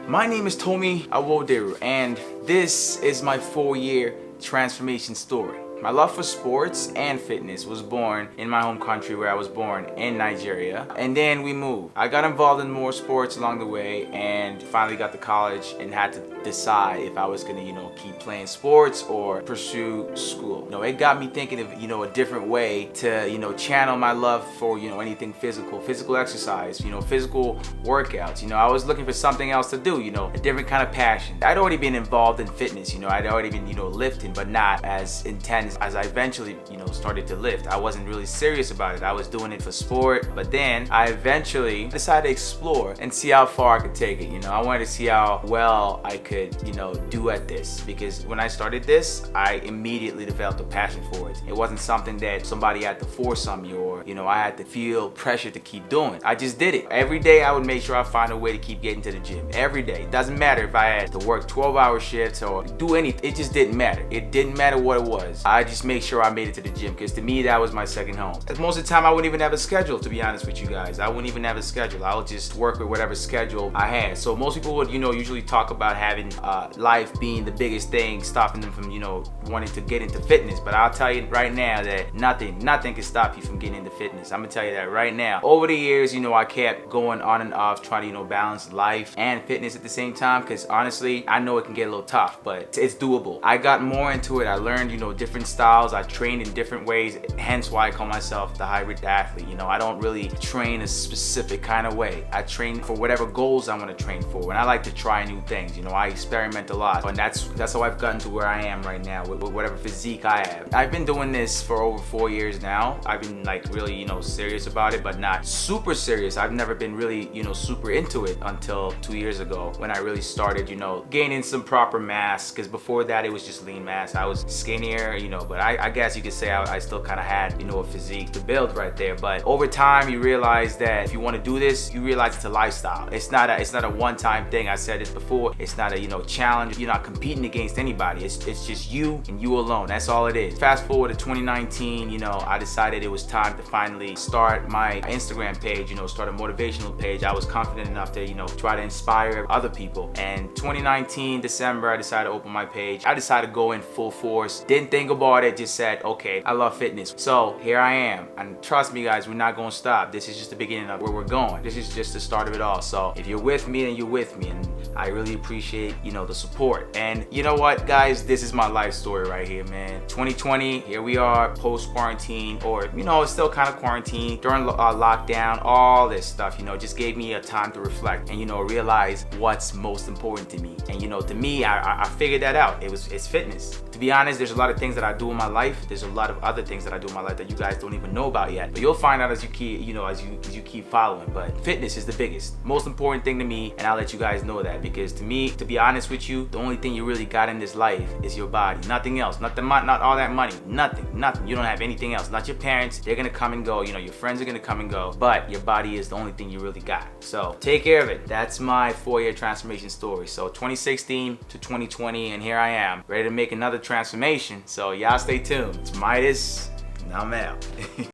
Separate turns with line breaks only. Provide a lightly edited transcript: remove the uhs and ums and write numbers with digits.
My name is Tomi Awoderu, and this is my 4-year transformation story. My love for sports and fitness was born in my home country where I was born in Nigeria, and then we moved. I got involved in more sports along the way and finally got to college and had to decide if I was gonna, keep playing sports or pursue school. It got me thinking of, a different way to, channel my love for, anything physical exercise, physical workouts. I was looking for something else to do, a different kind of passion. I'd already been involved in fitness, I'd already been, lifting, but not as intense as I eventually, started to lift. I wasn't really serious about it. I was doing it for sport, but then I eventually decided to explore and see how far I could take it. I wanted to see how well I could, do at this, because when I started this, I immediately developed a passion for it. It wasn't something that somebody had to force on me or, I had to feel pressure to keep doing. I just did it. Every day I would make sure I find a way to keep getting to the gym. Every day. It doesn't matter if I had to work 12-hour shifts or do anything. It just didn't matter. It didn't matter what it was. I just made sure I made it to the gym, because to me that was my second home. Most of the time I wouldn't even have a schedule, to be honest with you guys. I wouldn't even have a schedule. I would just work with whatever schedule I had. So most people would, usually talk about having life being the biggest thing stopping them from, wanting to get into fitness. But I'll tell you right now that nothing can stop you from getting into fitness. I'm gonna tell you that right now. Over the years, I kept going on and off trying to, balance life and fitness at the same time, because honestly, I know it can get a little tough, but it's doable. I got more into it. I learned, different styles. I trained in different ways, hence why I call myself the hybrid athlete. I don't really train a specific kind of way. I train for whatever goals I want to train for, and I like to try new things. I experiment a lot, and that's how I've gotten to where I am right now with whatever physique I have. I've been doing this for over 4 years now. I've been really, serious about it, but not super serious. I've never been really, super into it until 2 years ago when I really started, gaining some proper mass, because before that it was just lean mass. I was skinnier, but I guess you could say I still kind of had, a physique to build right there. But over time you realize that if you want to do this, you realize it's a lifestyle. It's not a one-time thing. I said this before. It's not a, challenge. You're not competing against anybody. It's just you and you alone. That's all it is. Fast forward to 2019, I decided it was time to finally start my Instagram page, start a motivational page. I was confident enough to, try to inspire other people. And 2019 December, I decided to open my page. I decided to go in full force. Didn't think about it, just said, okay, I love fitness. So here I am. And trust me guys, we're not gonna stop. This is just the beginning of where we're going. This is just the start of it all. So if you're with me, then you're with me. And I really appreciate, the support. And you know what, guys, this is my life story right here, man. 2020, here we are, post-quarantine, or, it's still kind of quarantine, during lockdown, all this stuff, just gave me a time to reflect and, realize what's most important to me. And, to me, I figured that out. It's fitness. To be honest, there's a lot of things that I do in my life. There's a lot of other things that I do in my life that you guys don't even know about yet. But you'll find out as you keep, as you keep following. But fitness is the biggest, most important thing to me, and I'll let you guys know that, because to me, to be honest with you, the only thing you really got in this life is your body. Nothing else. Not all that money. Nothing. You don't have anything else. Not your parents. They're gonna come and go. Your friends are gonna come and go. But your body is the only thing you really got. So take care of it. That's my 4-year transformation story. So 2016 to 2020, and here I am, ready to make another transformation. So y'all stay tuned. It's Midas, and I'm out.